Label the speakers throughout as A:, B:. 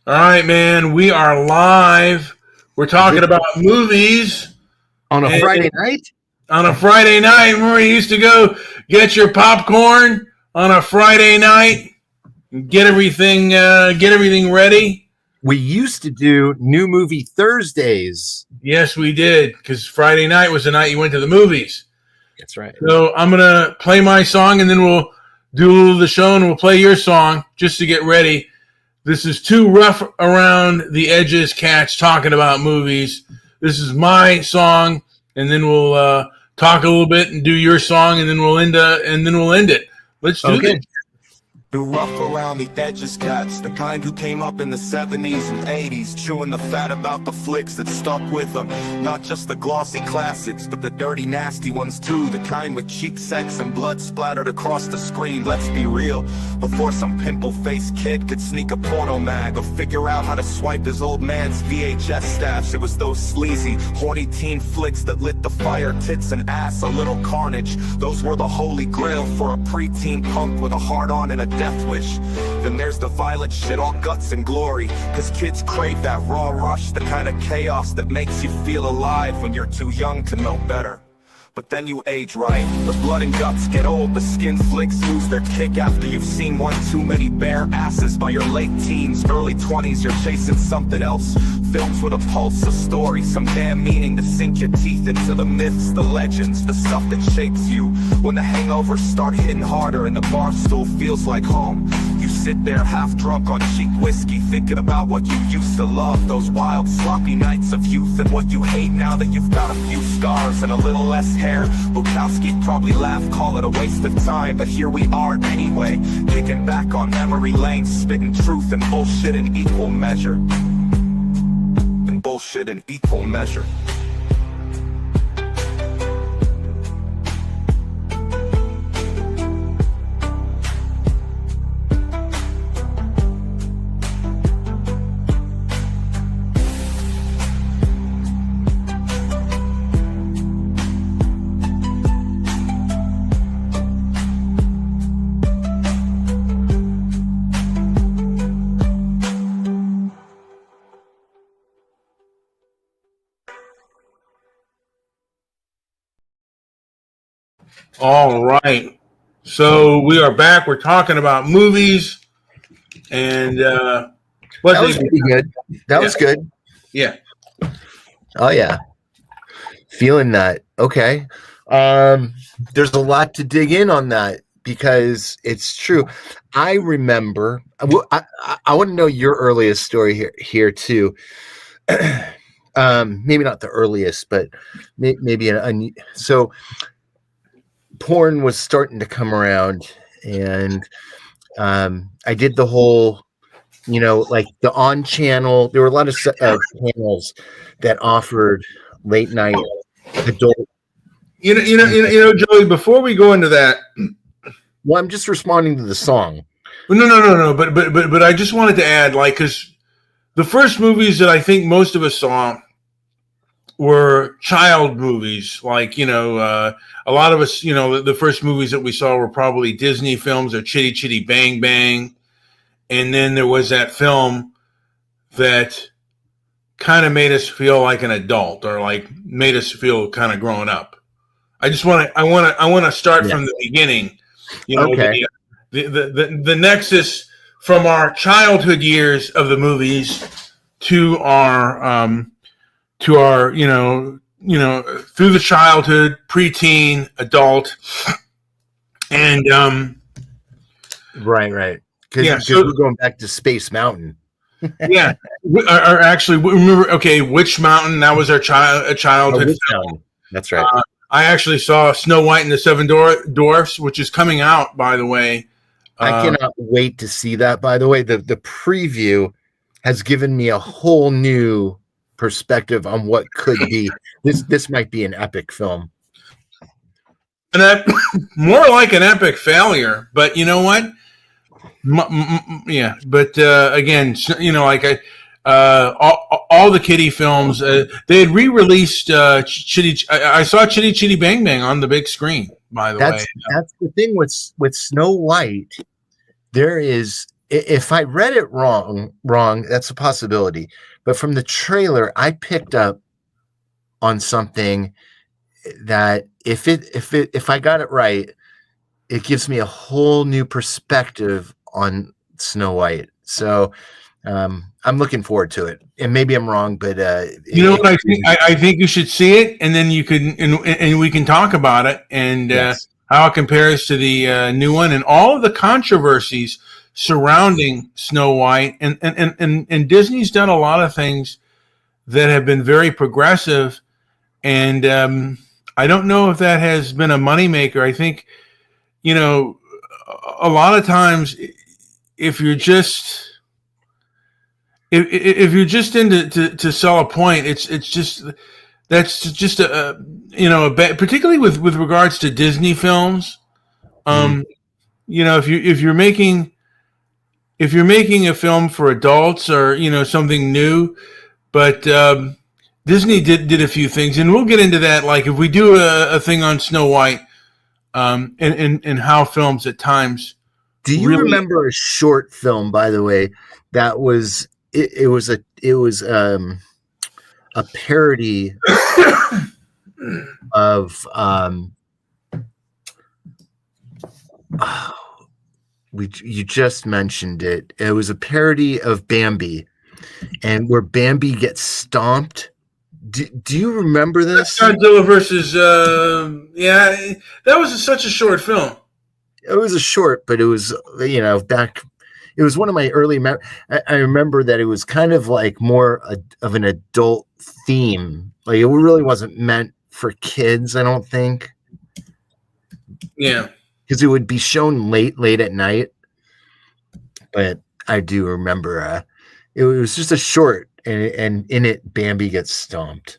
A: All right, man. We are live. We're talking about movies
B: On a Friday night?
A: On a Friday night. Remember, you used to go get your popcorn on a Friday night, get everything ready.
B: We used to do New Movie Thursdays.
A: Yes, we did, because Friday night was the night you went to the movies.
B: That's right.
A: So I'm gonna play my song, and then we'll do the show, and we'll play your song just to get ready. This is two rough around the edges cats talking about movies. This is my song, and then we'll talk a little bit and do your song, and then we'll end it. Let's do this.
C: The rough around the edges cats, the kind who came up in the 70s and 80s, chewing the fat about the flicks that stuck with them. Not just the glossy classics, but the dirty nasty ones too, the kind with cheap sex and blood splattered across the screen. Let's be real, before some pimple-faced kid could sneak a porno mag or figure out how to swipe his old man's VHS stash, it was those sleazy, horny teen flicks that lit the fire. Tits and ass, a little carnage, those were the holy grail for a preteen punk with a heart-on and a death wish. Then there's the violent shit, all guts and glory, cause kids crave that raw rush, the kind of chaos that makes you feel alive when you're too young to know better. But then you age right, the blood and guts get old, the skin flicks lose their kick after you've seen one too many bare asses. By your late teens, early 20s, you're chasing something else. Films with a pulse, a story, some damn meaning to sink your teeth into the myths, the legends, the stuff that shapes you. When the hangovers start hitting harder and the barstool feels like home, you sit there half drunk on cheap whiskey, thinking about what you used to love, those wild sloppy nights of youth, and what you hate now that you've got a few scars and a little less hair. Bukowski'd probably laugh, call it a waste of time, but here we are anyway, kicking back on memory lane, spitting truth and bullshit in equal measure. And bullshit in equal measure.
A: All right. So we are back. We're talking about movies, and
B: That was pretty good. That was good.
A: Yeah.
B: Oh yeah. Feeling that. Okay. There's a lot to dig in on that because it's true. I remember. I want to know your earliest story here too. Maybe not the earliest, but maybe so. Porn was starting to come around, and I did the whole, like the on channel. There were a lot of channels that offered late night adult.
A: Joey. Before we go into that,
B: Well, I'm just responding to the song.
A: no. But I just wanted to add, because the first movies that I think most of us saw were child movies. A lot of us, the first movies that we saw were probably Disney films or Chitty Chitty Bang Bang. And then there was that film that kind of made us feel like an adult, or like made us feel kind of grown up. I want to start from the beginning.
B: Okay.
A: The nexus from our childhood years of the movies to our through the childhood, preteen, adult, and
B: right. Because we're going back to Space Mountain.
A: Yeah, or actually, remember? Okay, Witch Mountain. That was our childhood film.
B: That's right.
A: I actually saw Snow White and the Seven Dwarfs, which is coming out, by the way.
B: I cannot wait to see that. By the way, the preview has given me a whole new perspective on what could be. This might be an epic film.
A: And more like an epic failure, but you know what? Yeah, but again, all the kiddie films, they had re-released Chitty. I saw Chitty Chitty Bang Bang on the big screen. By the way,
B: that's the thing with Snow White. There is if I read it wrong, that's a possibility. But from the trailer, I picked up on something that if I got it right, it gives me a whole new perspective on Snow White. So I'm looking forward to it, and maybe I'm wrong, but
A: you know what I think? I think you should see it, and then you can and we can talk about it and
B: yes.
A: how it compares to the new one and all of the controversies surrounding Snow White. And Disney's done a lot of things that have been very progressive, and I don't know if that has been a moneymaker. I think, you know, a lot of times if you're just if you're just into to sell a point, it's just that's just a particularly with regards to Disney films. You know, if you're making a film for adults or something new, but Disney did a few things, and we'll get into that. Like if we do a thing on Snow White, and how films at times.
B: Do you remember a short film, by the way, that was it was a parody of you just mentioned it. It was a parody of Bambi, and where Bambi gets stomped. Do you remember this?
A: Godzilla versus that was such a short film.
B: It was a short, but it was back. It was one of my early. I remember that it was kind of like more of an adult theme. Like it really wasn't meant for kids, I don't think.
A: Yeah,
B: because it would be shown late at night. But I do remember it was just a short, and in it Bambi gets stomped.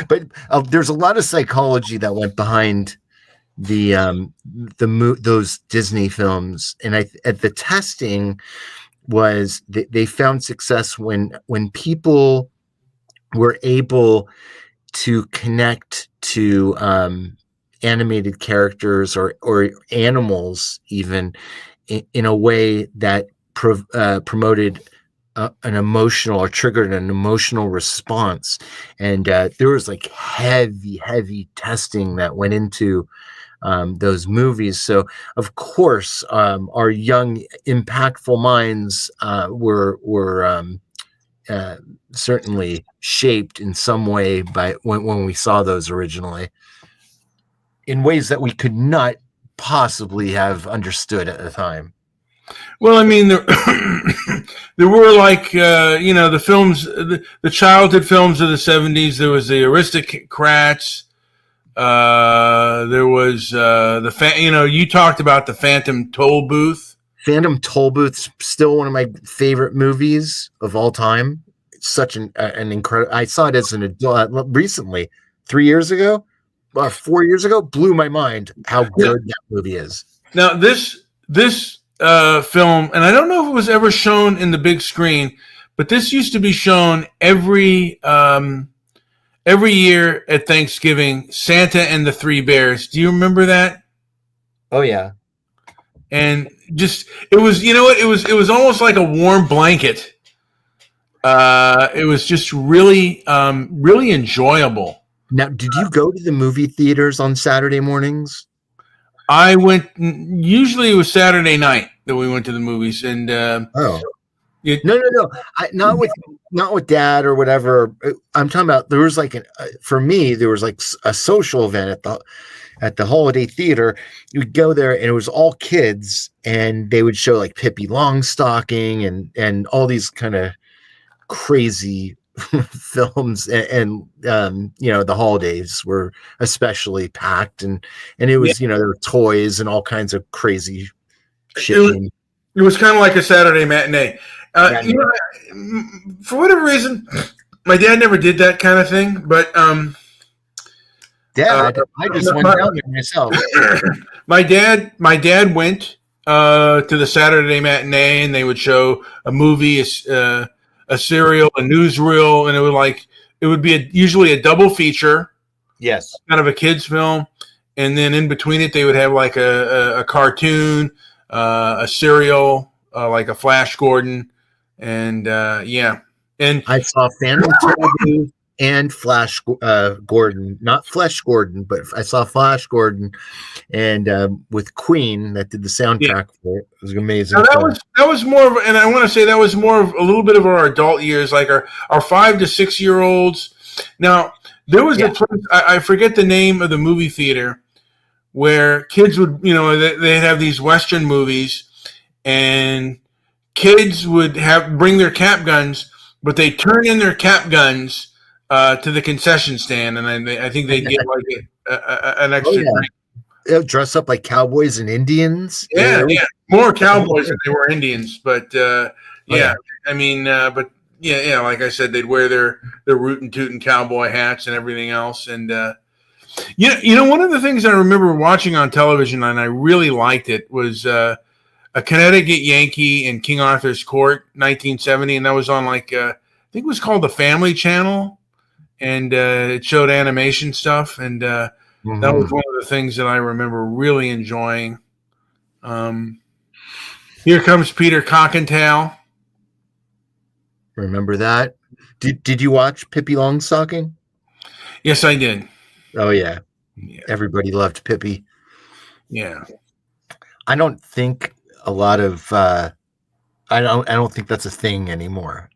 B: But there's a lot of psychology that went behind those Disney films, and at the testing was they found success when people were able to connect to animated characters or animals even in a way that promoted an emotional or triggered an emotional response. And there was like heavy testing that went into those movies. So of course, our young, impactful minds were certainly shaped in some way by when we saw those originally, in ways that we could not possibly have understood at the time.
A: Well, I mean, there were like the films, the childhood films of the 70s. There was the Aristocrats. There was you talked about the Phantom Toll Booth.
B: Phantom Toll Booth's still one of my favorite movies of all time. It's such an incredible. I saw it as an adult recently, 3 years ago, 4 years ago. Blew my mind how good that movie is.
A: Now this film, and I don't know if it was ever shown in the big screen, but this used to be shown every year at Thanksgiving. Santa and the Three Bears. Do you remember that?
B: Oh yeah.
A: And just it was almost like a warm blanket. It was just really enjoyable.
B: Now, did you go to the movie theaters on Saturday mornings?
A: I went. Usually, it was Saturday night that we went to the movies, and
B: no, not with Dad or whatever. I'm talking about there was like for me there was like a social event at the Holiday Theater. You'd go there and it was all kids, and they would show like Pippi Longstocking and all these kind of crazy films, and the holidays were especially packed, and it was there were toys and all kinds of crazy shit.
A: It was kind of like a Saturday matinee. For whatever reason, my dad never did that kind of thing, but
B: Dad, I just went down there myself.
A: My dad went to the Saturday matinee, and they would show a movie, a serial, a newsreel, and it would be usually a double feature.
B: Yes,
A: kind of a kids film, and then in between it, they would have like a cartoon, a serial, like a Flash Gordon, and yeah, and
B: I saw Phantom Tollbooth and Flash Gordon, not Flesh Gordon, but I saw Flash Gordon, and with Queen that did the soundtrack for it. It was amazing.
A: Now that was more of, and I want to say that was more of a little bit of our adult years, like our 5 to 6 year olds. Now there was a place, I forget the name of the movie theater, where kids would, they'd have these Western movies, and kids would bring their cap guns, but they turn in their cap guns to the concession stand, and then I think they'd get like an extra drink.
B: They'll dress up like cowboys and Indians.
A: Yeah, more cowboys than they were Indians, but I mean, but yeah, like I said, they'd wear their rootin' tootin' cowboy hats and everything else, and one of the things I remember watching on television, and I really liked it, was a Connecticut Yankee in King Arthur's Court, 1970, and that was on I think it was called the Family Channel, and it showed animation stuff, and that was one of the things that I remember really enjoying. Here Comes Peter Cottontail.
B: Remember that? Did you watch Pippi Longstocking?
A: Yes, I did.
B: Oh yeah. Everybody loved Pippi.
A: Yeah.
B: I don't think a lot of I don't think that's a thing anymore.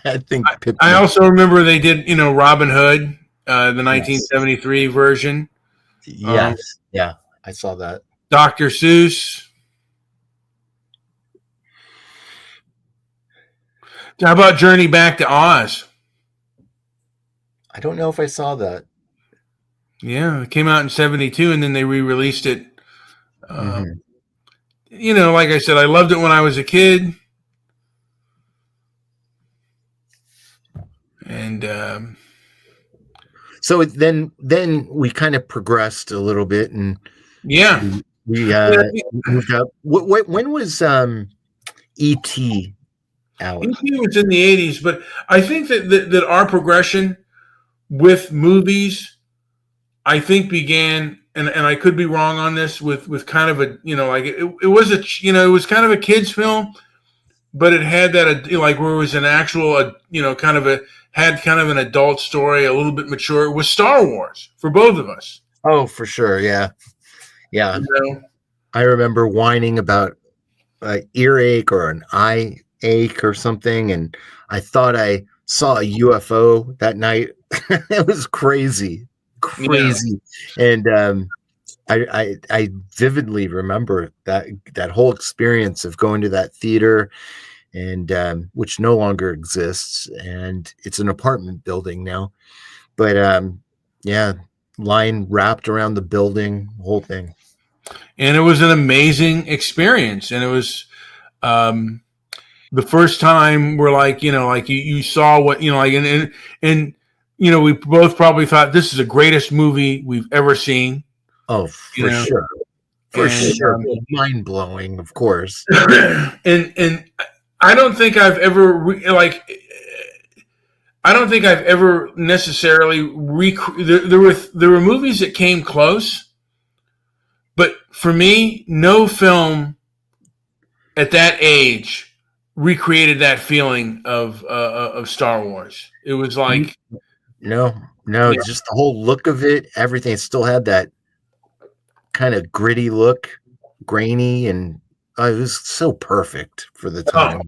B: I think Pippi.
A: I also remember they did, Robin Hood, the 1973 version.
B: Yes. Yeah, I saw that.
A: Dr. Seuss. How about Journey Back to Oz?
B: I don't know if I saw that.
A: Yeah, it came out in 72, and then they re-released it. Like I said, I loved it when I was a kid. And
B: so then we kind of progressed a little bit, and we moved up. When was E.T. out?
A: E.T. was in the 80s, but I think that our progression with movies, I think, began, and I could be wrong on this, with kind of a, it was it was kind of a kid's film, but it had that, where it was an actual, had kind of an adult story, a little bit mature. It was Star Wars for both of us.
B: Oh, for sure. Yeah. I remember whining about earache or an eye ache or something, and I thought I saw a UFO that night. It was crazy. And I vividly remember that whole experience of going to that theater, and which no longer exists, and it's an apartment building now, but line wrapped around the building, whole thing.
A: And it was an amazing experience, and it was the first time where you saw what, and we both probably thought this is the greatest movie we've ever seen.
B: Oh, for sure. For sure. Mind blowing, of course.
A: And I don't think I've ever necessarily there were movies that came close, but for me, no film at that age recreated that feeling of Star Wars. It was like
B: no, just the whole look of it, everything. It still had that kind of gritty look, grainy, and it was so perfect for the time.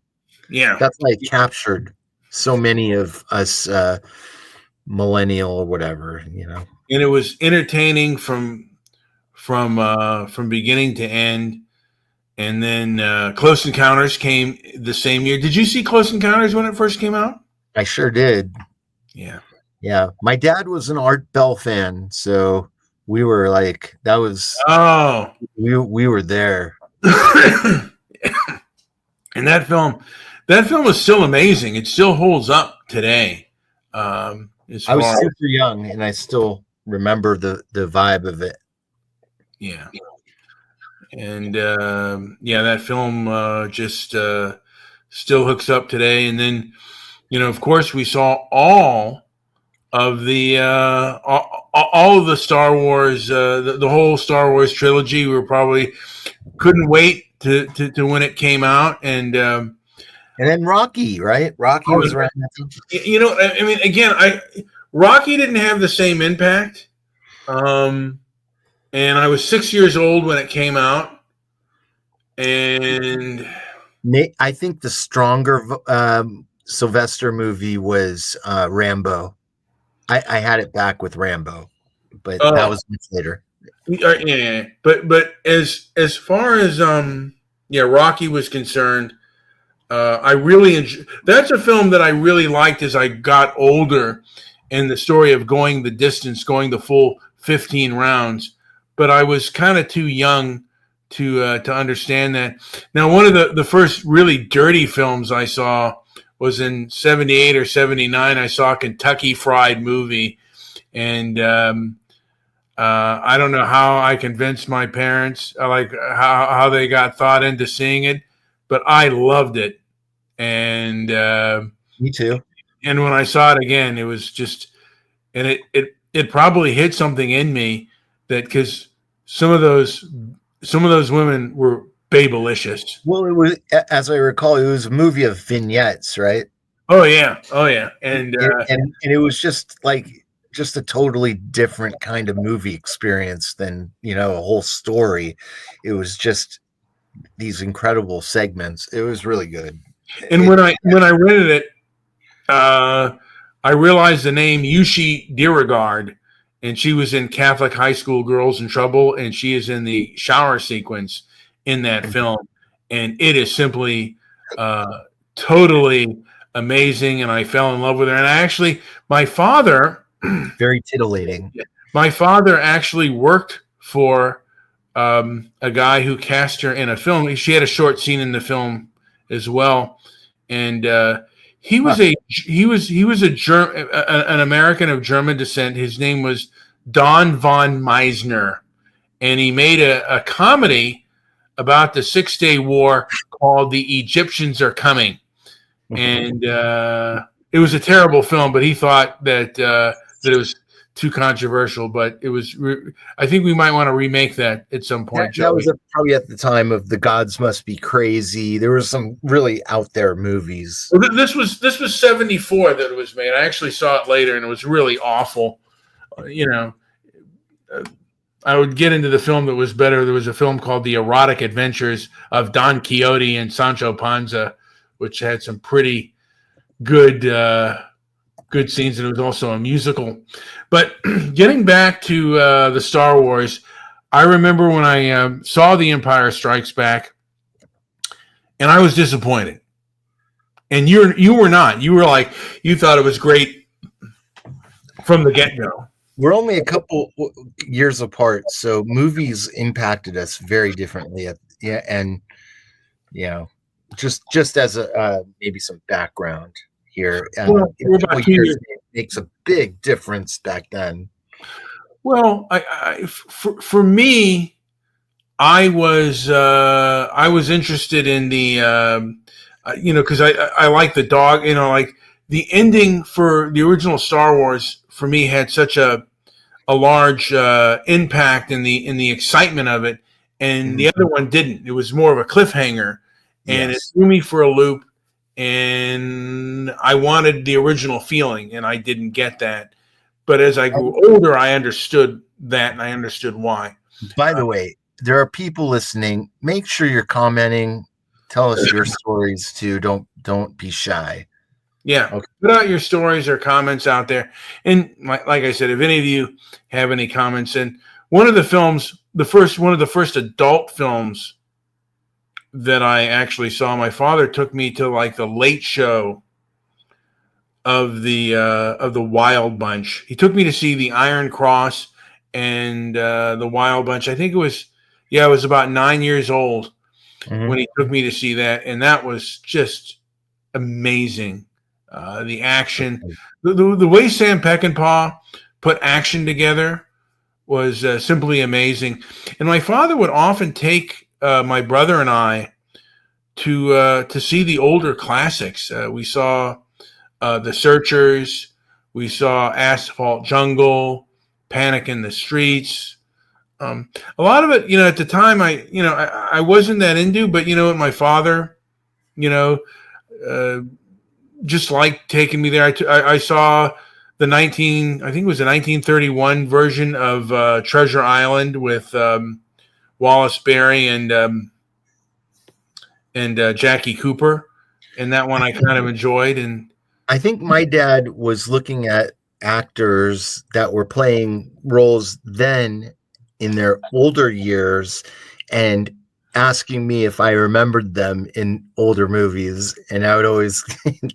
A: Yeah,
B: that's why it captured so many of us millennial or whatever, And
A: it was entertaining from beginning to end. And then Close Encounters came the same year. Did you see Close Encounters when it first came out?
B: I sure did. Yeah. My dad was an Art Bell fan, so we were like, that was we were there.
A: And that film is still amazing. It still holds up today. I was
B: super young, and I still remember the vibe of it.
A: Yeah. And that film just still hooks up today. And then, of course, we saw all of the Star Wars, the whole Star Wars trilogy. We were probably couldn't wait to when it came out. And
B: then Rocky, right? Rocky was around that time.
A: You know, I mean, again, Rocky didn't have the same impact. And I was 6 years old when it came out. And
B: I think the stronger Sylvester movie was Rambo. I had it back with Rambo, but that was much later.
A: Yeah, but as far as Rocky was concerned, I really that's a film that I really liked as I got older, and the story of going the distance, going the full 15 rounds. But I was kind of too young to understand that. Now, one of the first really dirty films I saw was in 78 or 79. I saw a Kentucky Fried Movie, and I don't know how I convinced my parents, like how they got thought into seeing it, but I loved it. And
B: me too.
A: And when I saw it again, it was just, and it probably hit something in me that, because some of those women were babylicious.
B: Well, it was, as I recall, it was a movie of vignettes, right?
A: Oh yeah, and
B: it was just a totally different kind of movie experience than, a whole story. It was just these incredible segments. It was really good.
A: And when I rented it, I realized the name Yushi Diergaard, and she was in Catholic High School Girls in Trouble, and she is in the shower sequence in that film, and it is simply totally amazing, and I fell in love with her. And my father,
B: very titillating.
A: My father actually worked for a guy who cast her in a film. She had a short scene in the film as well, and he was an American of German descent. His name was Don von Meisner, and he made a comedy about the 6-Day War called "The Egyptians Are Coming," and it was a terrible film. But he thought that it was too controversial. But it was. I think we might want to remake that at some point.
B: That was probably at the time of The Gods Must Be Crazy. There were some really out there movies.
A: Well, this was 74 that it was made. I actually saw it later, and it was really awful. I would get into the film that was better. There was a film called The Erotic Adventures of Don Quixote and Sancho Panza, which had some pretty good scenes, and it was also a musical. But getting back to the Star Wars, I remember when I saw The Empire Strikes Back, and I was disappointed. And you were not. You were like, you thought it was great from the get-go.
B: We're only a couple years apart, so movies impacted us very differently. Just as a maybe some background here.
A: We're about 2 years.
B: Makes a big difference back then.
A: Well, for me, I was interested in the because I like the dog. Like the ending for the original Star Wars for me had such a large impact in the excitement of it, and the other one didn't. It was more of a cliffhanger, and it threw me for a loop. And I wanted the original feeling, and I didn't get that. But as I grew older, I understood that, and I understood why.
B: By the way, there are people listening. Make sure you're commenting. Tell us your stories too. Don't be shy.
A: Yeah, okay. Put out your stories or comments out there. And like I said, if any of you have any comments, and one of the films, one of the first adult films that I actually saw, my father took me to like the late show of the Wild Bunch. He took me to see the Iron Cross and the Wild Bunch. I think it was about 9 years old when he took me to see that, and that was just amazing. The action, the way Sam Peckinpah put action together was simply amazing. And my father would often take my brother and I to see the older classics. We saw The Searchers, we saw Asphalt Jungle, Panic in the Streets, A lot of it, at the time, I wasn't that into, but my father, you know, uh, just liked taking me there. I saw I think it was the 1931 version of Treasure Island with Wallace Beery and Jackie Cooper, and that one I kind of enjoyed. And
B: I think my dad was looking at actors that were playing roles then in their older years and asking me if I remembered them in older movies. And I would always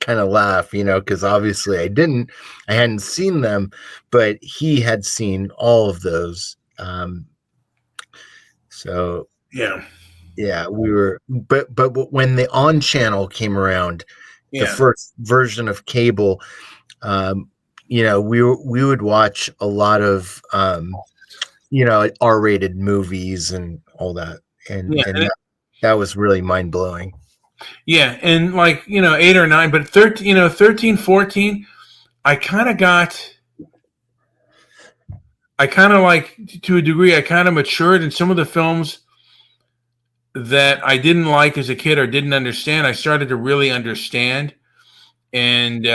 B: kind of laugh, because obviously I hadn't seen them, but he had seen all of those. So
A: yeah,
B: we were, but when the On Channel came around, the first version of cable, we would watch a lot of R-rated movies and all that, and that was really mind blowing.
A: Yeah, and 8 or 9, but 13, 13, 14, I kind of to a degree, I kind of matured, in some of the films that I didn't like as a kid or didn't understand, I started to really understand. And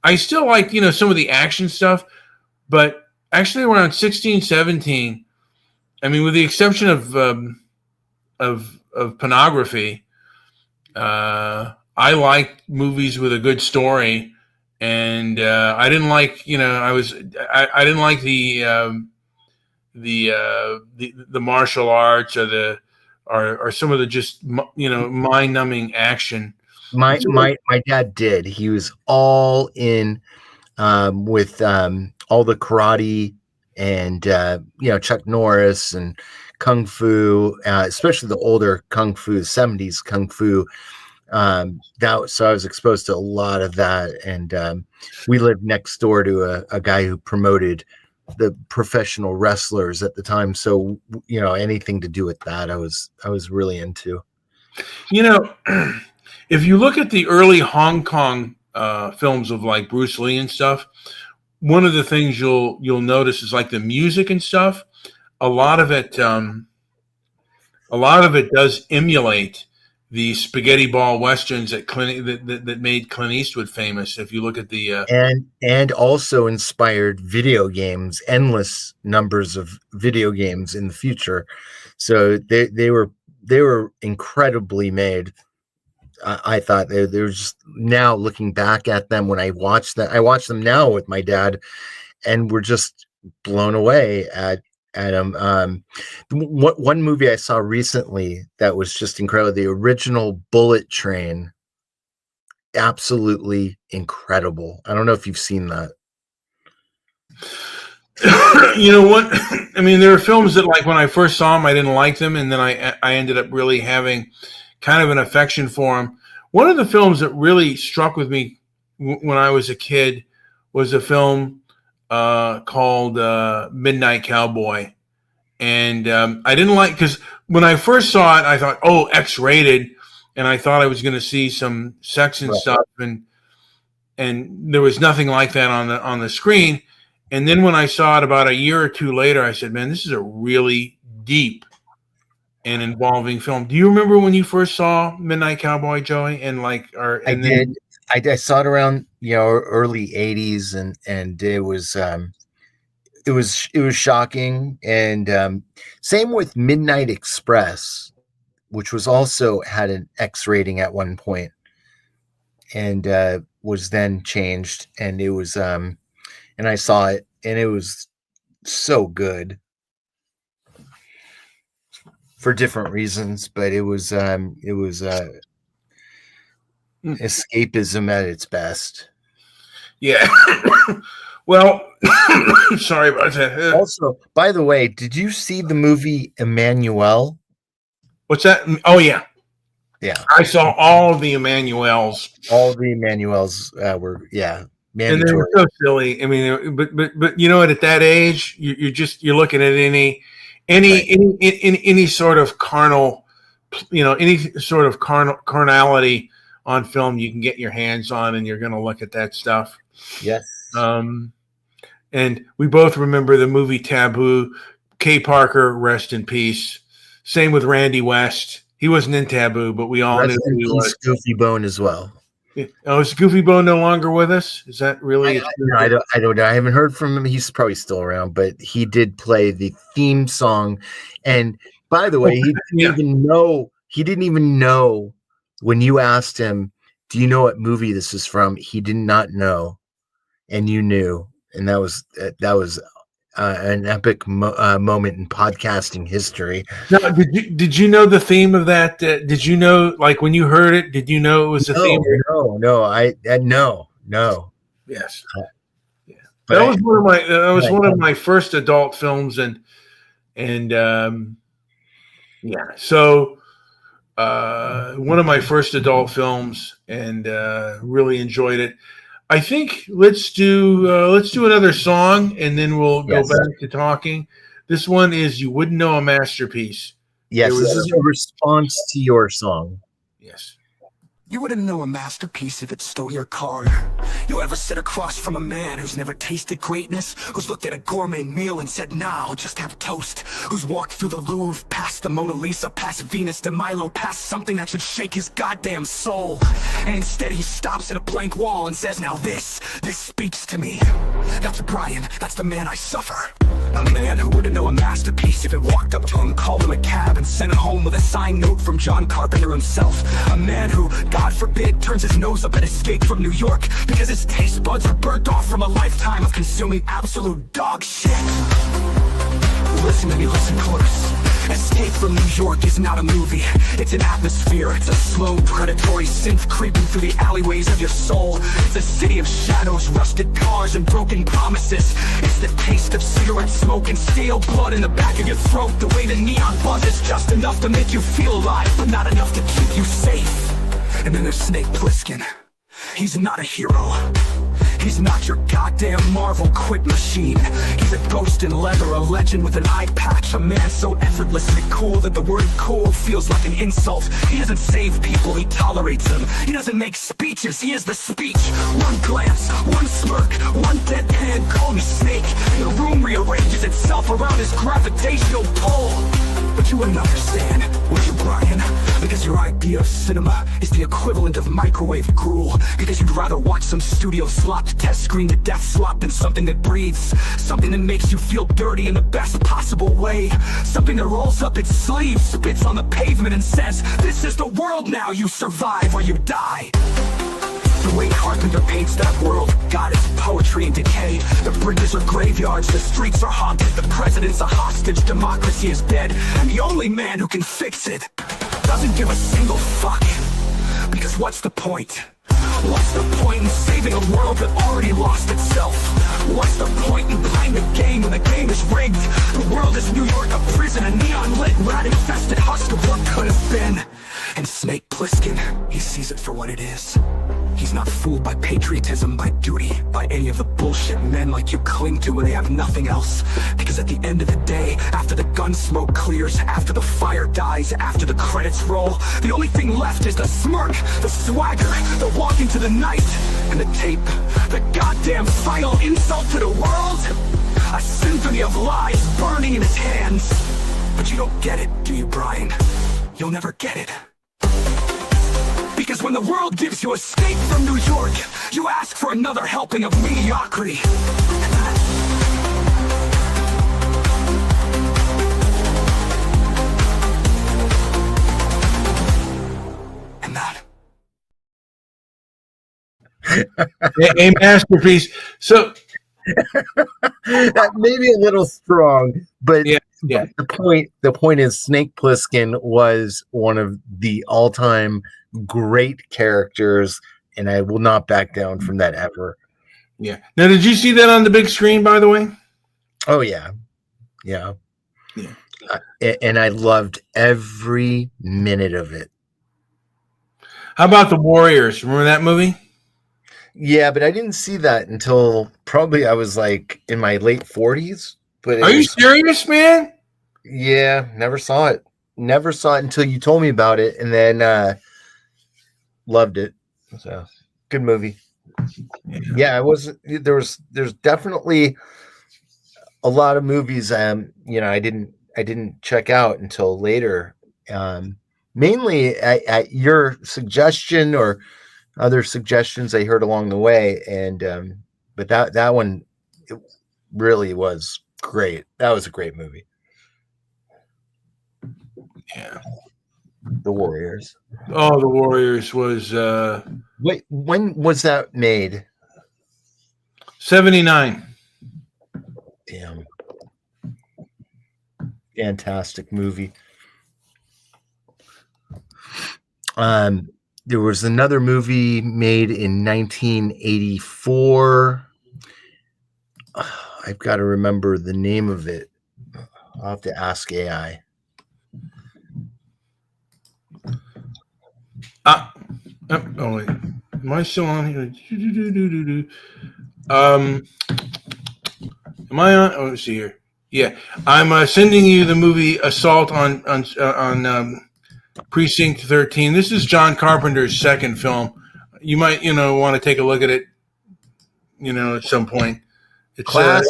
A: I still like, some of the action stuff, but actually around 16, 17, I mean, with the exception of pornography, I liked movies with a good story, and I didn't like, I didn't like the martial arts or some of the just mind-numbing action.
B: My dad did. He was all in with all the karate and Chuck Norris and kung fu, especially the older kung fu, 70s kung fu. So I was exposed to a lot of that, and we lived next door to a guy who promoted the professional wrestlers at the time. So anything to do with that, I was really into.
A: If you look at the early Hong Kong films of like Bruce Lee and stuff, one of the things you'll notice is like the music and stuff. A lot of it does emulate the spaghetti ball westerns that made Clint Eastwood famous. If you look at the
B: and also inspired video games, endless numbers of video games in the future. So they were incredibly made. I thought they were just, now looking back at them, when I watch them now with my dad, and we're just blown away at them. One movie I saw recently that was just incredible, the original Bullet Train, absolutely incredible. I don't know if you've seen that.
A: You know what? I mean, there are films that, like, when I first saw them, I didn't like them, and then I ended up really having kind of an affection for them. One of the films that really struck with me when I was a kid was a film called Midnight Cowboy. And I didn't like, because when I first saw it, I thought, oh, X-rated, and I thought I was going to see some sex and stuff, and there was nothing like that on the screen. And then when I saw it about a year or two later, I said, man, this is a really deep and involving film. Do you remember when you first saw Midnight Cowboy, Joey? And I did.
B: I saw it around early 80s, and it was shocking. And same with Midnight Express, which was also had an X rating at one point, and was then changed. And it was and I saw it, and it was so good for different reasons, but it was escapism at its best.
A: Yeah. Well, sorry about that.
B: Also, by the way, did you see the movie Emmanuel?
A: What's that? Oh, yeah.
B: Yeah.
A: I saw all of the Emmanuels.
B: All the Emmanuels were, mandatory.
A: And they were so silly. I mean, but at that age, you're looking at any sort of carnal, any sort of carnality on film you can get your hands on, and you're going to look at that stuff.
B: Yes.
A: And we both remember the movie Taboo Kay Parker, rest in peace. Same with Randy West. He wasn't in Taboo, but we all
B: Rest
A: knew
B: in
A: who he
B: peace,
A: was.
B: Goofy Bone as well.
A: Oh, is Goofy Bone no longer with us? Is that really?
B: I don't know. I haven't heard from him. He's probably still around, but he did play the theme song. And by the way, he didn't even know. He didn't even know when you asked him, "Do you know what movie this is from?" He did not know, and you knew, and that was an epic moment in podcasting history.
A: Now, did you know the theme of that? Did you know, like when you heard it? Did you know it was the theme?
B: No. No.
A: Yes. Yeah.
B: But
A: That was one of my first adult films, and yeah. So one of my first adult films, and really enjoyed it. I think let's do another song, and then we'll go back to talking. This one is "You Wouldn't Know a Masterpiece."
B: Yes, this is a response to your song.
A: Yes.
C: You wouldn't know a masterpiece if it stole your car. You ever sit across from a man who's never tasted greatness? Who's looked at a gourmet meal and said, nah, I'll just have toast? Who's walked through the Louvre, past the Mona Lisa, past Venus de Milo, past something that should shake his goddamn soul? And instead he stops at a blank wall and says, now this speaks to me. That's Brian, that's the man I suffer. A man who wouldn't know a masterpiece if it walked up to him, called him a cab, and sent him home with a signed note from John Carpenter himself. A man who, God forbid, turns his nose up at Escape from New York because his taste buds are burnt off from a lifetime of consuming absolute dog shit. Listen to me, listen close. Escape from New York is not a movie. It's an atmosphere. It's a slow, predatory synth creeping through the alleyways of your soul. It's a city of shadows, rusted cars, and broken promises. It's the taste of cigarette smoke and stale blood in the back of your throat. The way the neon buzzes just enough to make you feel alive, but not enough to keep you safe. And then there's Snake Plissken. He's not a hero. He's not your goddamn Marvel quick machine. He's a ghost in leather, a legend with an eye patch. A man so effortlessly cool that the word cool feels like an insult. He doesn't save people, he tolerates them. He doesn't make speeches, he is the speech. One glance, one smirk, one deadpan, call me Snake. And the room rearranges itself around his gravitational pull. But you wouldn't understand, would you, Brian? Because your idea of cinema is the equivalent of microwave gruel. Because you'd rather watch some studio slop test screen to death slop than something that breathes. Something that makes you feel dirty in the best possible way. Something that rolls up its sleeves, spits on the pavement and says, this is the world now, you survive or you die. The way Carpenter paints that world, God is poetry and decay. The bridges are graveyards, the streets are haunted, the president's a hostage, democracy is dead, and the only man who can fix it doesn't give a single fuck. Because what's the point? What's the point in saving a world that already lost itself? What's the point in playing the game when the game is rigged? The world is New York, a prison, a neon-lit, rat-infested husk of what could have been. And Snake Plissken, he sees it for what it is. He's not fooled by patriotism, by duty, by any of the bullshit men like you cling to when they have nothing else. Because at the end of the day, after the gun smoke clears, after the fire dies, after the credits roll, the only thing left is the smirk, the swagger, the walk into the night, and the tape, the goddamn final insult to the world. A symphony of lies burning in his hands. But you don't get it, do you, Brian? You'll never get it. Because when the world gives you Escape from New York, you ask for another helping of mediocrity. And that.
A: A masterpiece. So
B: that may be a little strong, but
A: yeah.
B: The point is Snake Plissken was one of the all-time great characters, and I will not back down from that ever.
A: Yeah. Now, did you see that on the big screen, by the way?
B: Oh yeah. And I loved every minute of it.
A: How about The Warriors? Remember that movie?
B: Yeah, but I didn't see that until probably I was like in my late 40s. But
A: are you serious, man?
B: Yeah, never saw it. Never saw it until you told me about it, and then loved it. So good movie. Yeah, there's definitely a lot of movies, I didn't check out until later. Mainly at your suggestion or other suggestions I heard along the way, and but that one, it really was great. That was a great movie.
A: Yeah.
B: The Warriors.
A: Oh, The Warriors was
B: Wait, when was that made?
A: 79.
B: Damn. Fantastic movie. There was another movie made in 1984. I've got to remember the name of it. I'll have to ask AI.
A: Oh wait, am I still on here? Am I on? Oh, let's see here. Yeah, I'm sending you the movie Assault on Precinct 13. This is John Carpenter's second film. You might want to take a look at it. At some point. It's
B: Class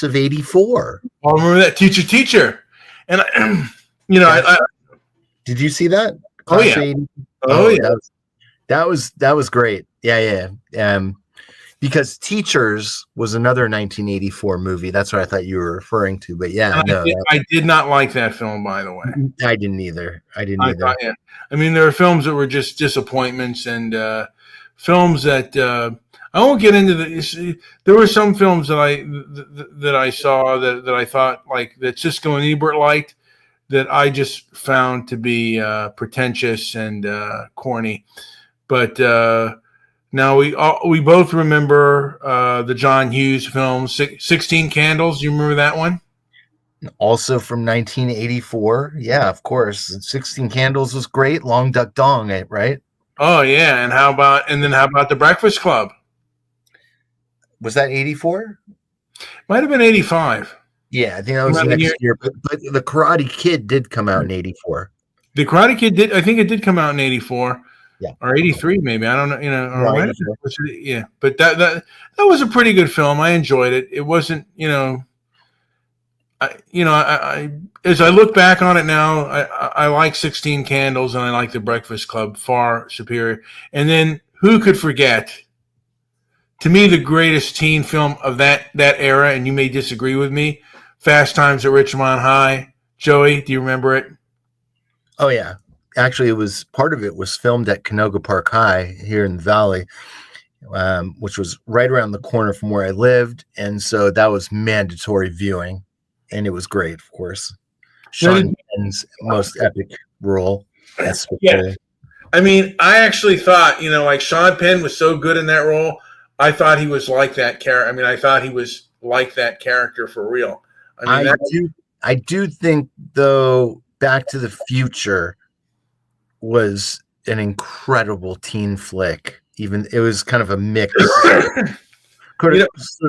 B: of 84.
A: I remember that Teacher, and I
B: did you see that?
A: Oh yeah.
B: 80?
A: Oh yeah.
B: That was great. Yeah. Because Teachers was another 1984 movie. That's what I thought you were referring to. But yeah,
A: I did not like that film, by the way.
B: I didn't either. I
A: mean, there are films that were just disappointments, and films that I won't get into the. There were some films that I saw that I thought like that Siskel and Ebert liked, that I just found to be pretentious and corny. But now we both remember the John Hughes film 16 Candles. You remember that one?
B: Also from 1984. Yeah, of course. 16 Candles was great. Long Duck Dong, right?
A: Oh yeah, and how about The Breakfast Club?
B: Was that 84?
A: Might have been 85.
B: Yeah, I think that was the next year. But The Karate Kid did come out in 84.
A: The Karate Kid did. I think it did come out in 84.
B: Yeah.
A: Or 83, maybe. I don't know.
B: Right.
A: Yeah. But that was a pretty good film. I enjoyed it. It wasn't, I as I look back on it now, I like 16 Candles and I like The Breakfast Club far superior. And then who could forget? To me, the greatest teen film of that era, and you may disagree with me, Fast Times at Ridgemont High. Joey, do you remember it?
B: Oh yeah. Actually, part of it was filmed at Canoga Park High here in the Valley, which was right around the corner from where I lived, and so that was mandatory viewing, and it was great, of course. Sean Penn's most epic role.
A: Yeah. I mean, I actually thought, like Sean Penn was so good in that role. I thought he was like that character. I mean, I thought he was like that character for real. I
B: do think, though, Back to the Future was an incredible teen flick. Even it was kind of a mix,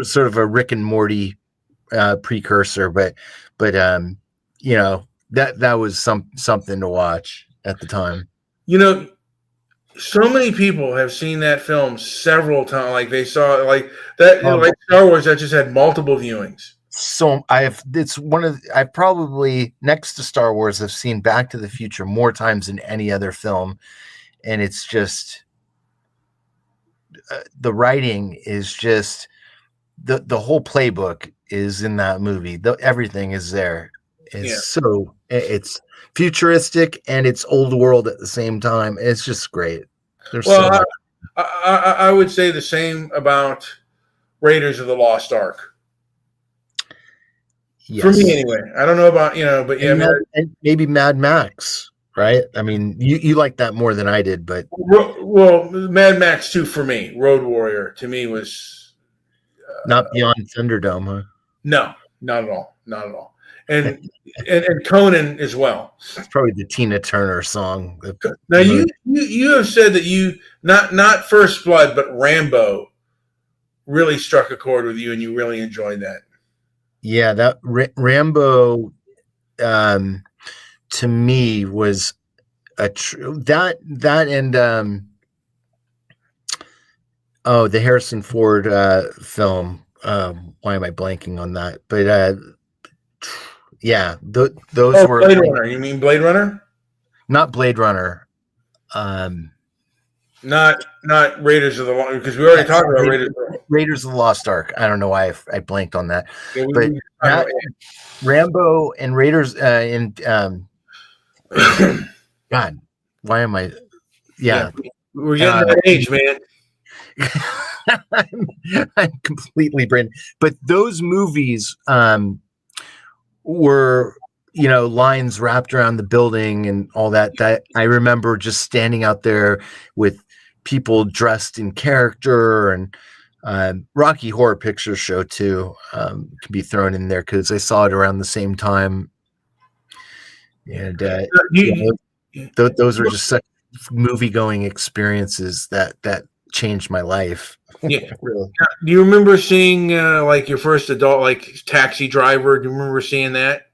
B: sort of a Rick and Morty precursor, but that was something to watch at the time.
A: So many people have seen that film several times. Like they saw like that, like Star Wars that just had multiple viewings.
B: So I probably, next to Star Wars, have seen Back to the Future more times than any other film. And it's just, the writing is just, the whole playbook is in that movie. Everything is there. It's futuristic and it's old world at the same time. It's just great.
A: I would say the same about Raiders of the Lost Ark. Yes. For me, anyway. I don't know about, but yeah.
B: And maybe Mad Max, right? I mean, you like that more than I did, but.
A: Well, Mad Max 2 for me, Road Warrior, to me was.
B: Not Beyond Thunderdome, huh?
A: No, not at all. Not at all. And Conan as well.
B: It's probably the Tina Turner song.
A: Now, you have said that you, not First Blood, but Rambo really struck a chord with you and you really enjoyed that.
B: Yeah, that Rambo, to me was that and the Harrison Ford film, Why am I blanking on that? But yeah, those were
A: Blade Runner. You mean Blade Runner?
B: not Blade Runner.
A: Not Raiders of the Lost, because we already talked about
B: Raiders of the Lost Ark. I don't know why I blanked on that.
A: Yeah,
B: but that, Rambo and Raiders God, why am I? Yeah,
A: we're getting that age, man.
B: I'm completely brain. But those movies were, lines wrapped around the building and all that. That I remember just standing out there with people dressed in character, and Rocky Horror Picture Show too can be thrown in there because I saw it around the same time. And those are just such movie-going experiences that changed my life.
A: Yeah.
B: Really.
A: Do you remember seeing like your first adult, like Taxi Driver? Do you remember seeing that?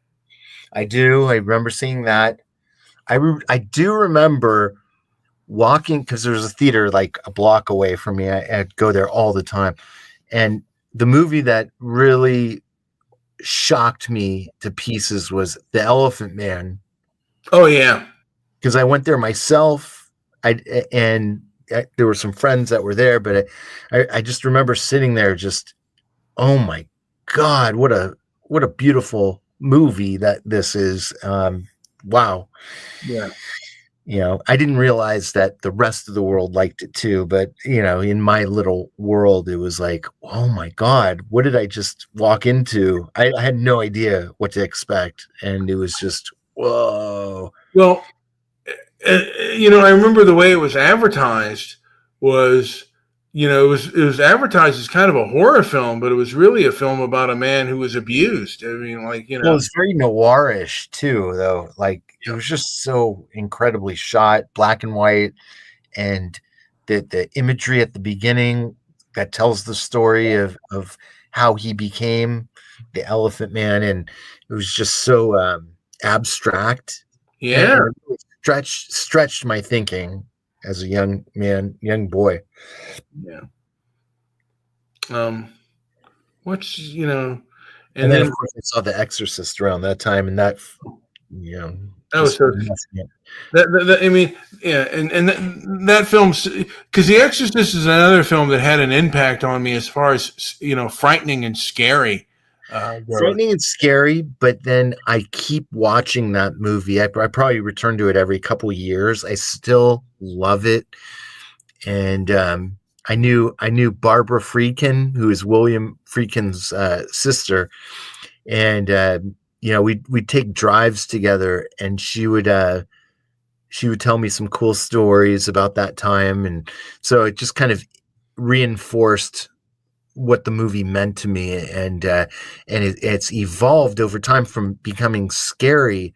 B: I do. I remember seeing that. I do remember walking, because there was a theater like a block away from me. I'd go there all the time. And the movie that really shocked me to pieces was The Elephant Man.
A: Oh, yeah.
B: Because I went there myself. There were some friends that were there, but I just remember sitting there just, oh my God, what a beautiful movie that this is. Wow.
A: Yeah.
B: I didn't realize that the rest of the world liked it too, but in my little world, it was like, oh my God, what did I just walk into? I had no idea what to expect. And it was just, whoa.
A: Well, I remember the way it was advertised was, it was advertised as kind of a horror film, but it was really a film about a man who was abused. I mean, like,
B: Well, it's very noirish too, though. Like, it was just so incredibly shot, black and white, and the imagery at the beginning that tells the story of how he became the Elephant Man, and it was just so abstract.
A: Yeah.
B: And it stretched my thinking as a young boy.
A: Yeah. What's
B: and then of course I saw The Exorcist around that time, and that
A: was so. I mean, yeah, and that film, because The Exorcist is another film that had an impact on me as far as frightening and scary.
B: Frightening and scary, but then I keep watching that movie. I probably return to it every couple of years. I still love it, and I knew Barbara Friedkin, who is William Friedkin's sister, and we'd take drives together, and she would tell me some cool stories about that time, and so it just kind of reinforced what the movie meant to me, and it's evolved over time from becoming scary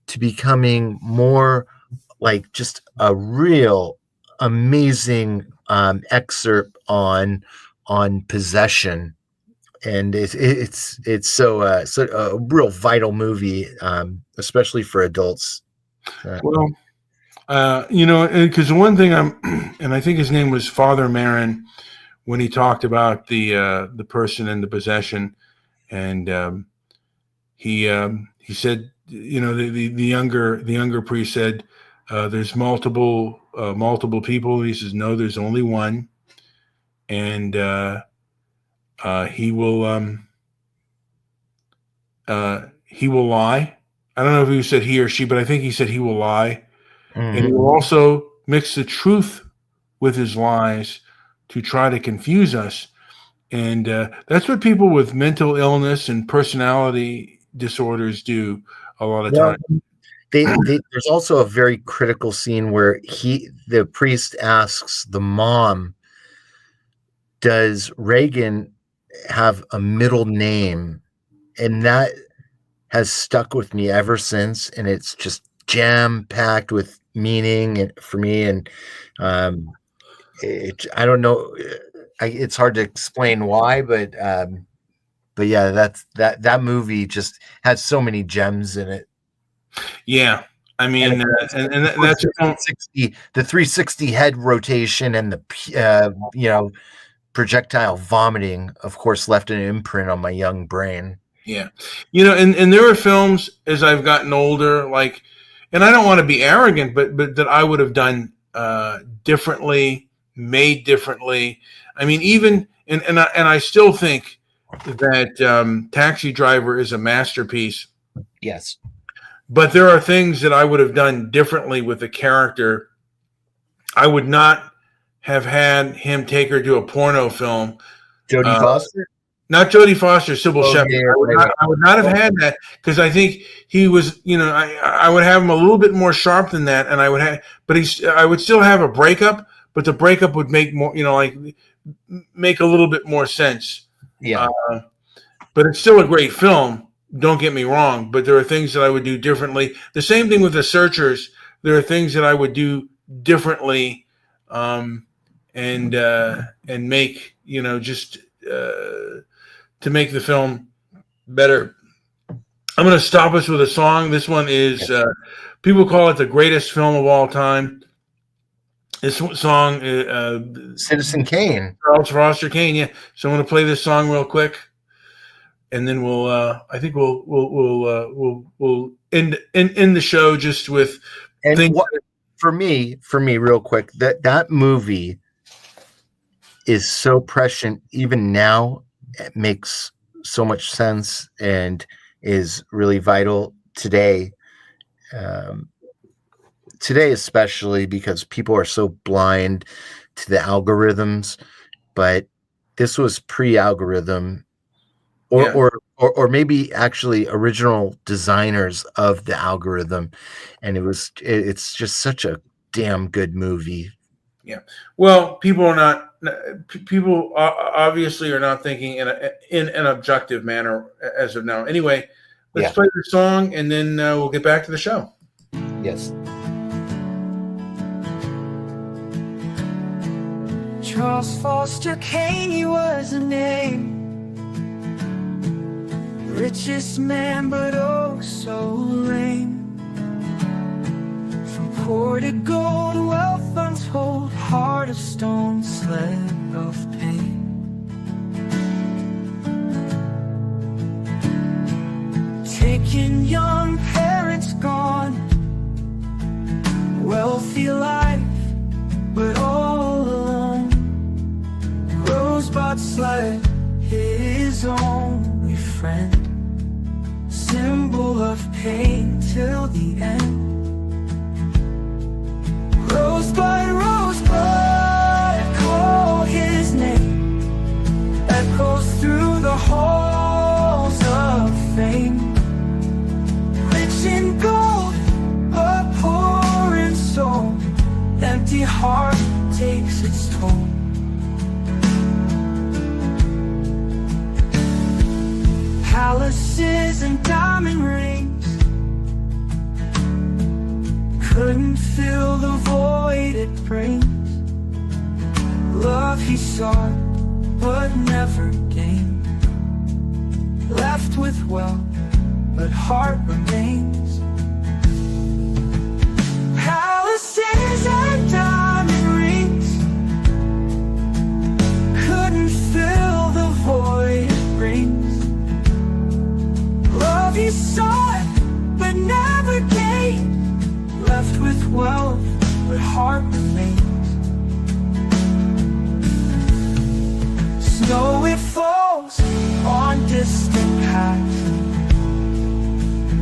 B: to becoming more like just a real amazing excerpt on possession, and it's so a real vital movie, especially for adults.
A: Well, because one thing and I think his name was Father Marin, when he talked about the person in the possession, and he said, the younger priest said, there's multiple people. He says, no, there's only one, and he will lie. I don't know if he said he or she, but I think he said he will lie, and he will also mix the truth with his lies to try to confuse us. And that's what people with mental illness and personality disorders do a lot of times.
B: There's also a very critical scene where the priest asks the mom, does Reagan have a middle name? And that has stuck with me ever since. And it's just jam-packed with meaning for me. And I don't know. It's hard to explain why, but yeah, that movie just has so many gems in it.
A: Yeah, I mean, and that's
B: the 360 head rotation, and the projectile vomiting, of course, left an imprint on my young brain.
A: Yeah. And there are films as I've gotten older, like, and I don't want to be arrogant, but that I would have done differently, made differently. I mean, even, and I still think that Taxi Driver is a masterpiece.
B: Yes.
A: But there are things that I would have done differently with the character. I would not have had him take her to a porno film.
B: Jodie Foster?
A: Not Jodie Foster, Sybil Shepherd.
B: Yeah,
A: I would not have had that, because I think he was, I would have him a little bit more sharp than that, and I would still have a breakup, but the breakup would make more, make a little bit more sense.
B: Yeah.
A: But it's still a great film. Don't get me wrong, but there are things that I would do differently. The same thing with The Searchers. There are things that I would do differently, and make, just to make the film better. I'm going to stop us with a song. This one is, people call it the greatest film of all time. This song,
B: Citizen Kane.
A: Charles Foster Kane. Yeah. So I'm going to play this song real quick, and then we'll end the show just with.
B: And for me, real quick, that movie is so prescient. Even now, it makes so much sense and is really vital today. Today, especially because people are so blind to the algorithms, but this was pre-algorithm, or maybe actually original designers of the algorithm, and it's just such a damn good movie.
A: Yeah. Well, people obviously are not thinking in an objective manner as of now. Anyway, let's play the song, and then we'll get back to the show.
B: Yes.
D: Charles Foster Kane, he was a name. Richest man, but oh so lame. From poor to gold, wealth untold, heart of stone, sled of pain. Taking young parents gone, wealthy life, but all alone. Rosebud sled, his only friend, symbol of pain till the end. Rosebud, Rosebud, call his name, echoes through the halls of fame. Rich in gold, a poor in soul, empty heart takes its toll. Palaces and diamond rings couldn't fill the void it brings. Love he sought but never gained, left with wealth but heart remains. Palaces and diamond rings couldn't fill the void it brings. Love he sought but never gained, left with wealth but heart remains. Snow it falls on distant paths,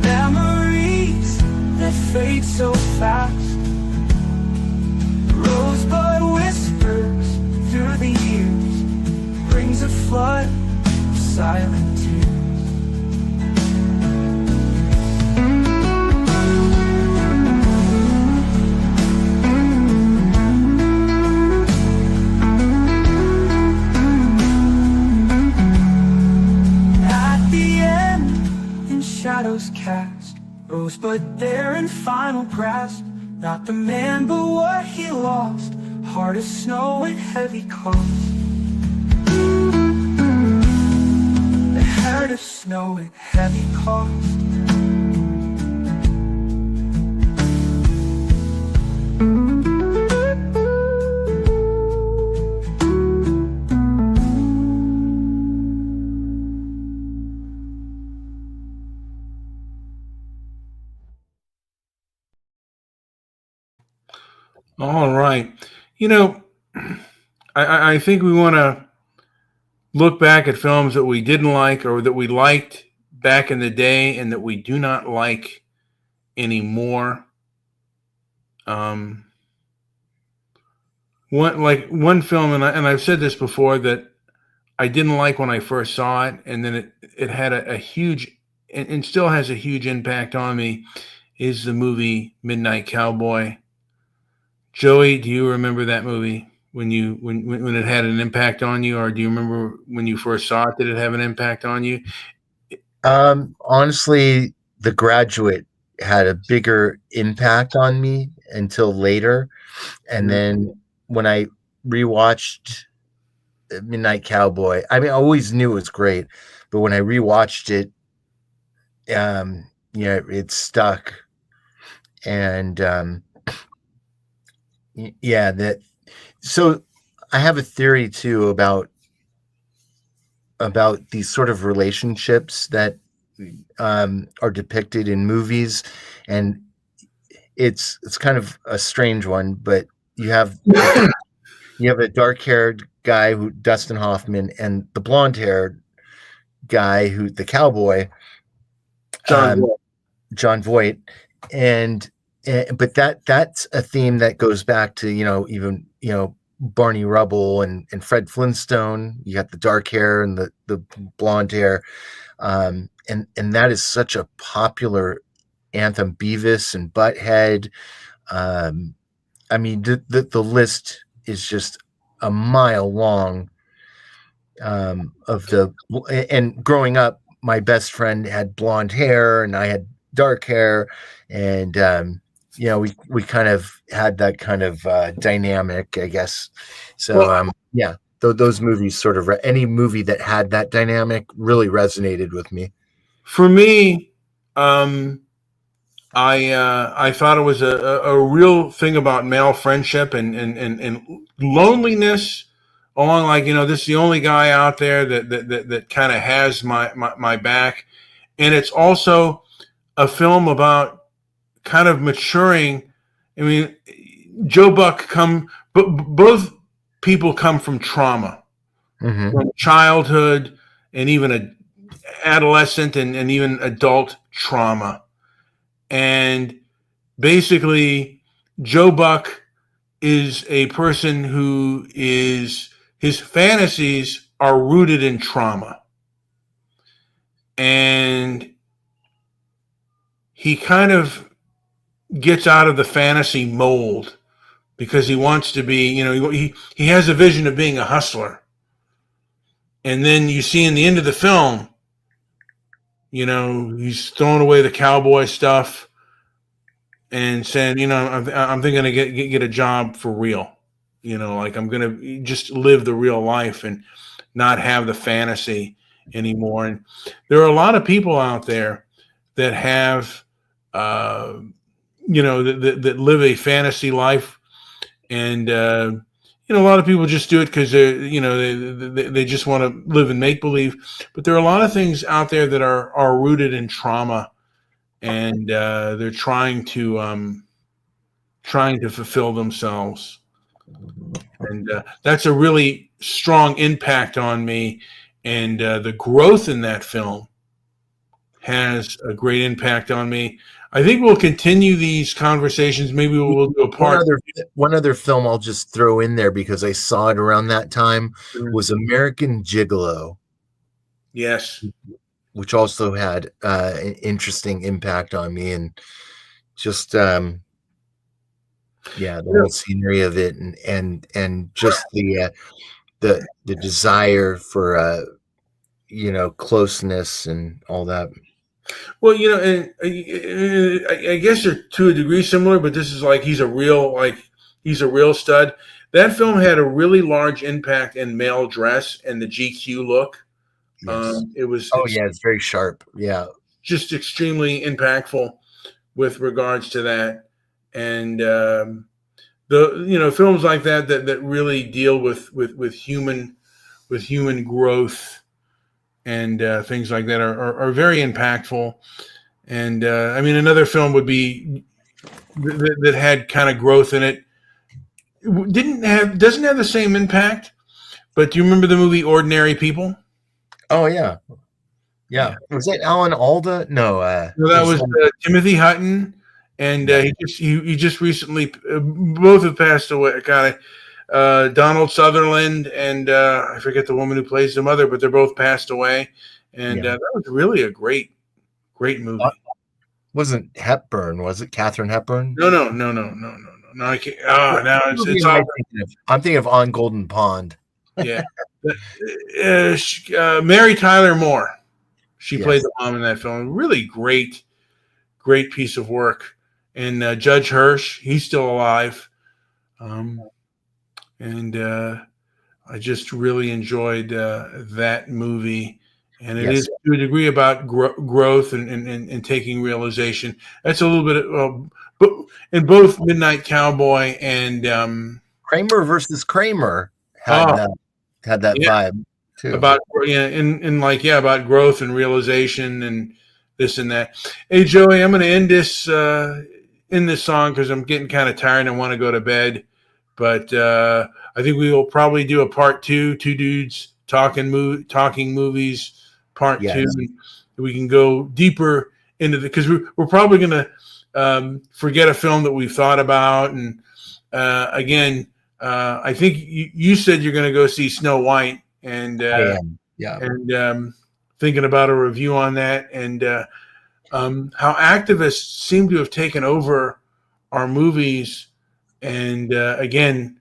D: memories that fade so fast. Rosebud whispers through the years, brings a flood of silent tears. Shadows cast, Rosebud there in final grasp. Not the man, but what he lost. Heart of snow and heavy cost. The heart of snow and heavy cost.
A: All right. You know, I think we want to look back at films that we didn't like or that we liked back in the day and that we do not like anymore. Um, one film, and I've said this before, that I didn't like when I first saw it, and then it had a huge and still has a huge impact on me, is the movie Midnight Cowboy. Joey, do you remember that movie when it had an impact on you, or do you remember when you first saw it? Did it have an impact on you?
B: Honestly, The Graduate had a bigger impact on me until later. And then when I rewatched Midnight Cowboy, I mean, I always knew it was great, but when I rewatched it, it stuck. And yeah, that. So I have a theory too about these sort of relationships that are depicted in movies, and it's kind of a strange one, but you have a dark-haired guy who Dustin Hoffman, and the blonde-haired guy who the cowboy John Voight, and but that's a theme that goes back to even Barney Rubble and Fred Flintstone. You got the dark hair and the blonde hair, and that is such a popular anthem. Beavis and Butthead. I mean, the list is just a mile long. And growing up, my best friend had blonde hair and I had dark hair, and we kind of had that kind of dynamic, I guess. So yeah, those movies sort of any movie that had that dynamic really resonated with me.
A: For me, I thought it was a real thing about male friendship and loneliness. Along, like, this is the only guy out there that kind of has my back, and it's also a film about kind of maturing. I mean, both people come from trauma, from childhood and even adolescent and even adult trauma. And basically, Joe Buck is a person who his fantasies are rooted in trauma. And he kind of gets out of the fantasy mold because he wants to be, he has a vision of being a hustler. And then you see in the end of the film, he's throwing away the cowboy stuff and saying, I'm thinking to get a job for real. Like, I'm going to just live the real life and not have the fantasy anymore. And there are a lot of people out there that have, that live a fantasy life. And, a lot of people just do it because they just want to live in make-believe. But there are a lot of things out there that are rooted in trauma, and they're trying to fulfill themselves. And that's a really strong impact on me. And the growth in that film has a great impact on me. I think we'll continue these conversations. Maybe we'll do a part.
B: One other film I'll just throw in there because I saw it around that time was American Gigolo.
A: Yes.
B: Which also had an interesting impact on me, and just the whole scenery of it, and just the desire for closeness and all that.
A: Well, and I guess they're to a degree similar, but this is like he's a real stud. That film had a really large impact in male dress and the GQ look.
B: Yes. It's very sharp. Yeah,
A: just extremely impactful with regards to that, and the films like that really deal with human growth and things like that are very impactful. And I mean, another film would be that had kind of growth in it doesn't have the same impact. But do you remember the movie Ordinary People?
B: Oh yeah. Yeah. Was that Alan Alda? No.
A: No, that was Timothy Hutton, and he just recently both have passed away. God, Donald Sutherland and I forget the woman who plays the mother, but they're both passed away. And that was really a great movie.
B: Wasn't Hepburn? Was it Katharine Hepburn?
A: No. I can't. Oh, now it's all.
B: I'm thinking of On Golden Pond.
A: Yeah, Mary Tyler Moore. She played the mom in that film. Really great piece of work. And Judge Hirsch, he's still alive. And I just really enjoyed that movie. And it is to a degree about growth and taking realization. That's a little bit but in both Midnight Cowboy and
B: Kramer versus Kramer had that vibe too. About
A: about growth and realization and this and that. Hey Joey, I'm going to end this song because I'm getting kind of tired and I want to go to bed. But I think we will probably do a part 2, two dudes talking movies, part 2. And we can go deeper into because we're probably going to forget a film that we've thought about. And again, I think you said you're going to go see Snow White, and and thinking about a review on that, and how activists seem to have taken over our movies. And again,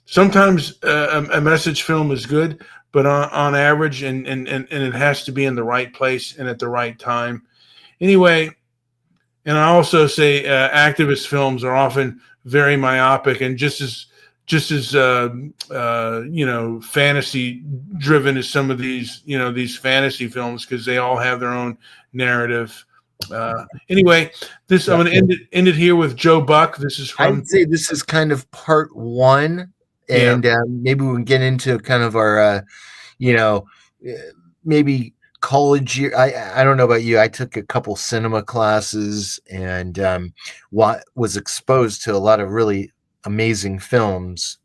A: sometimes a message film is good, but on average, and it has to be in the right place and at the right time. Anyway, and I also say activist films are often very myopic and just as fantasy driven as some of these fantasy films, because they all have their own narrative. Anyway, I'm going to end it here with Joe Buck. This is from.
B: I'd say this is kind of part 1, and maybe we can get into kind of our, maybe college year. I don't know about you. I took a couple cinema classes and was exposed to a lot of really amazing films,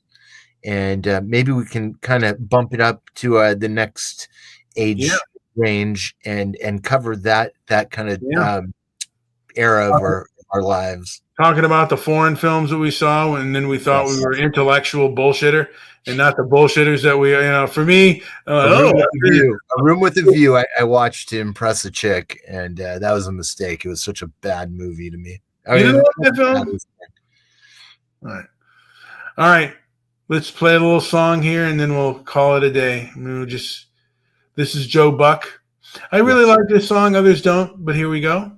B: and maybe we can kind of bump it up to the next age range and cover that kind of era of our lives.
A: Talking about the foreign films that we saw, and then we thought we were intellectual bullshitter, and not the bullshitters that we, for me,
B: A Room with a View. I watched to impress a chick, and that was a mistake. It was such a bad movie to me.
A: You didn't like that film? All right. Let's play a little song here, and then we'll call it a day. This is Joe Buck. I really like this song. Others don't, but here we go.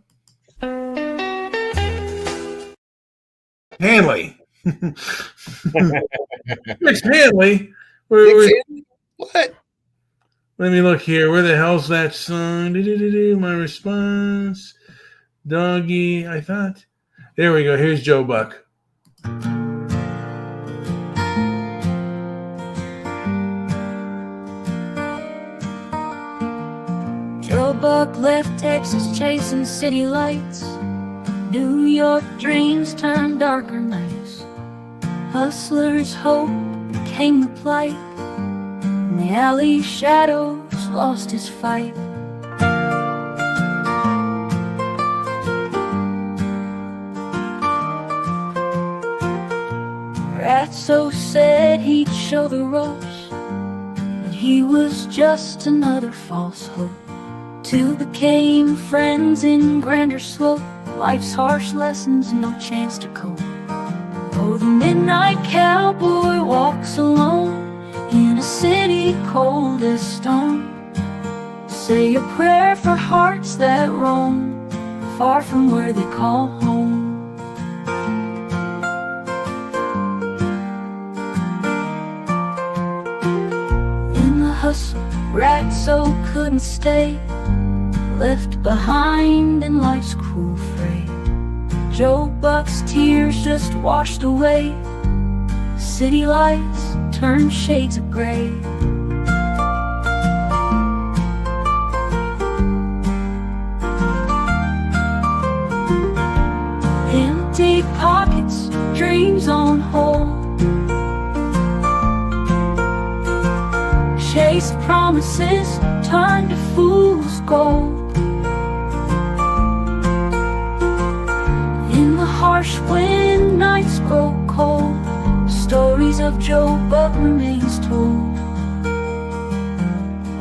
A: Hanley. It's Hanley.
B: What?
A: Let me look here. Where the hell's that song? My response. Doggy. I thought. There we go. Here's Joe Buck.
E: Joe Buck left Texas chasing city lights. New York dreams turned darker nights. Hustler's hope became the plight. In the alley shadows lost his fight. Ratso said he'd show the ropes, but he was just another false hope. Two became friends in grander slope. Life's harsh lessons, no chance to cope. Oh, the midnight cowboy walks alone in a city cold as stone. Say a prayer for hearts that roam far from where they call home. In the hustle, Ratso couldn't stay, left behind in life's cruel fray. Joe Buck's tears just washed away. City lights turned shades of gray. Empty pockets, dreams dreams on hold. Chase promises turn to fool's gold. In the harsh wind, nights grow cold. Stories of Joe Buck remains told.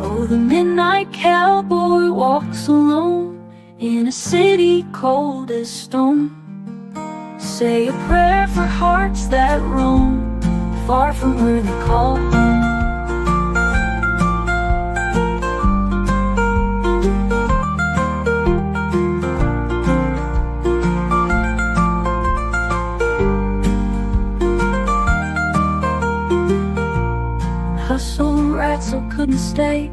E: Oh, the midnight cowboy walks alone in a city cold as stone. Say a prayer for hearts that roam far from where they call home. Hustle Ratzel couldn't stay,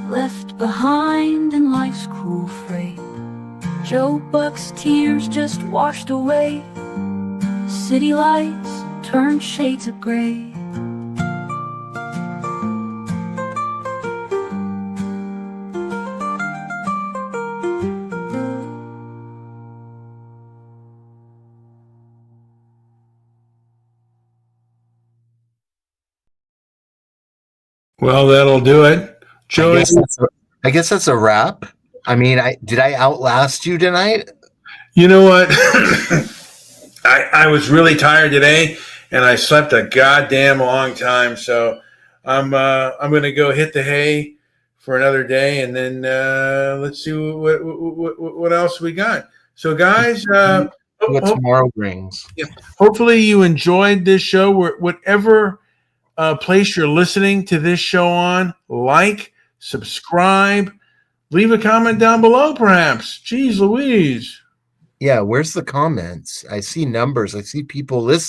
E: left behind in life's cruel freight. Joe Buck's tears just washed away. City lights turned shades of gray.
A: Well, that'll do it. Joey,
B: I guess that's a wrap. I mean, did I outlast you tonight?
A: you know what? I was really tired today, and I slept a goddamn long time. So I'm going to go hit the hay for another day, and then let's see what else we got. So, guys,
B: What tomorrow brings.
A: hopefully you enjoyed this show. Whatever place you're listening to this show on, like, subscribe, leave a comment down below, perhaps. Jeez Louise.
B: Yeah, where's the comments? I see numbers. I see people listening.